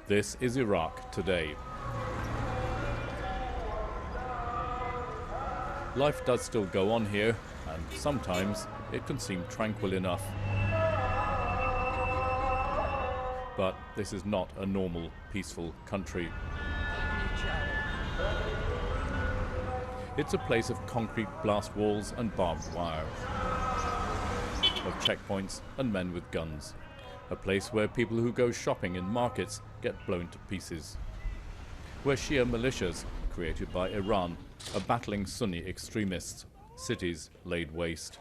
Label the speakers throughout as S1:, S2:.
S1: This is Iraq today. Life does still go on here, and sometimes it can seem tranquil enough. But this is not a normal, peaceful country. It's a place of concrete blast walls and barbed wire, of checkpoints and men with guns. A place where people who go shopping in markets get blown to pieces. Where Shia militias, created by Iran, are battling Sunni extremists, cities laid waste.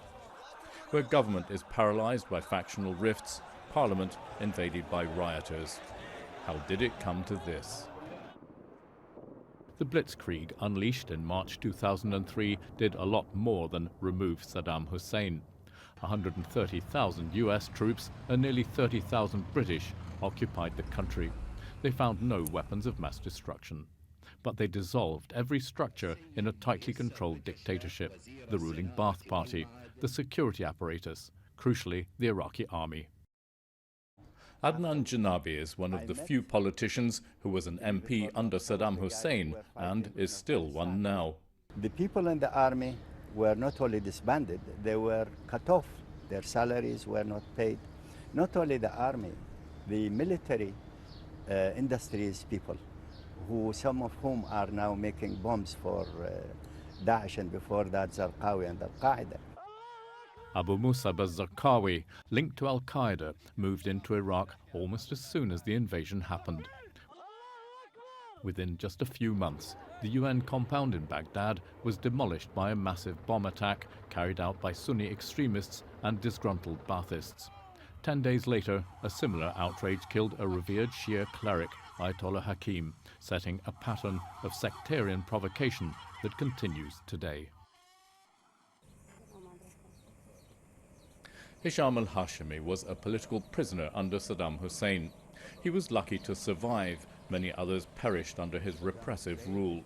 S1: Where government is paralyzed by factional rifts, parliament invaded by rioters. How did it come to this? The Blitzkrieg, unleashed in March 2003, did a lot more than remove Saddam Hussein. 130,000 US troops and nearly 30,000 British occupied the country. They found no weapons of mass destruction. But they dissolved every structure in a tightly controlled dictatorship, the ruling Ba'ath Party, the security apparatus, crucially the Iraqi army. Adnan Janabi is one of the few politicians who was an MP under Saddam Hussein and is still one now.
S2: The people in the army were not only disbanded, they were cut off. Their salaries were not paid. Not only the army, the military industries people, some of whom are now making bombs for Daesh and before that Zarqawi and Al-Qaeda.
S1: Abu Musab al-Zarqawi, linked to Al-Qaeda, moved into Iraq almost as soon as the invasion happened. Within just a few months, the UN compound in Baghdad was demolished by a massive bomb attack carried out by Sunni extremists and disgruntled Baathists. 10 days later, a similar outrage killed a revered Shia cleric, Ayatollah Hakim, setting a pattern of sectarian provocation that continues today. Hisham al-Hashimi was a political prisoner under Saddam Hussein. He was lucky to survive. Many others perished under his repressive rule.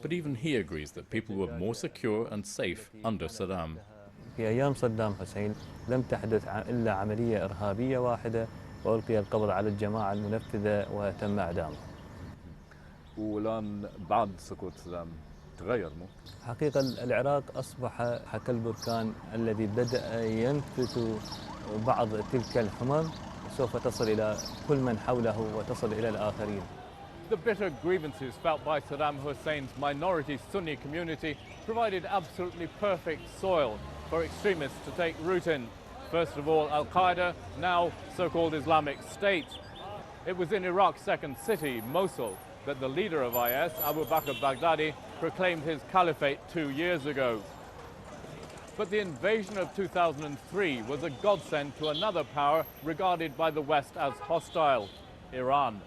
S1: But even he agrees that people were more secure and safe under Saddam.
S3: في أيام صدام حسين لم تحدث إلا عملية إرهابية واحدة وألقي القبض على الجماعة المنفذة وتم إعدامه.
S1: والآن بعد سقوط صدام تغير مو؟
S3: حقيقة العراق أصبح كالبركان الذي بدأ ينفث بعض تلك الحمم سوف تصل إلى كل من حوله وتصل إلى الآخرين.
S1: The bitter grievances felt by Saddam Hussein's minority Sunni community provided absolutely perfect soil for extremists to take root in. First of all, Al-Qaeda, now so-called Islamic State. It was in Iraq's second city, Mosul, that the leader of IS, Abu Bakr Baghdadi, proclaimed his caliphate 2 years ago. But the invasion of 2003 was a godsend to another power regarded by the West as hostile, Iran.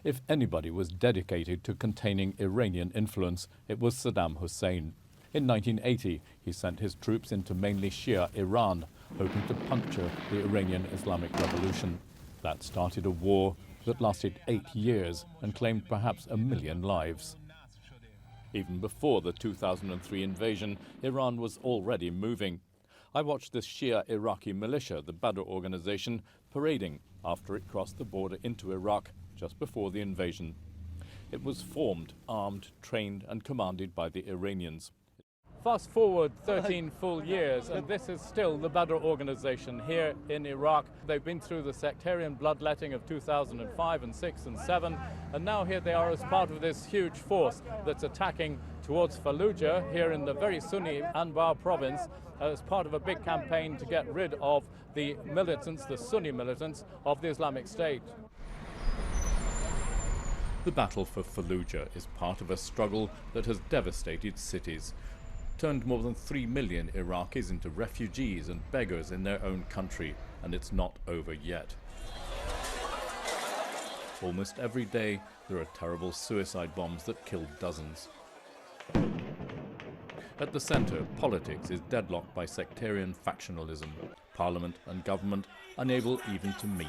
S1: If anybody was dedicated to containing Iranian influence, it was Saddam Hussein. In 1980, he sent his troops into mainly Shia Iran, hoping to puncture the Iranian Islamic Revolution. That started a war that lasted 8 years and claimed perhaps 1 million lives. Even before the 2003 invasion, Iran was already moving. I watched this Shia Iraqi militia, the Badr organization, parading after it crossed the border into Iraq just before the invasion. It was formed, armed, trained and commanded by the Iranians. Fast forward 13 full years, and this is still the Badr organization here in Iraq. They've been through the sectarian bloodletting of 2005 and 6 and 7, and now here they are as part of this huge force that's attacking towards Fallujah here in the very Sunni Anbar province as part of a big campaign to get rid of the militants, the Sunni militants of the Islamic State. The battle for Fallujah is part of a struggle that has devastated cities, turned more than 3 million Iraqis into refugees and beggars in their own country, and it's not over yet. Almost every day, there are terrible suicide bombs that kill dozens. At the center, politics is deadlocked by sectarian factionalism, parliament and government unable even to meet.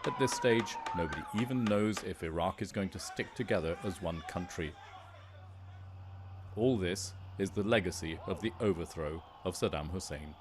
S1: At this stage, nobody even knows if Iraq is going to stick together as one country. All this is the legacy of the overthrow of Saddam Hussein.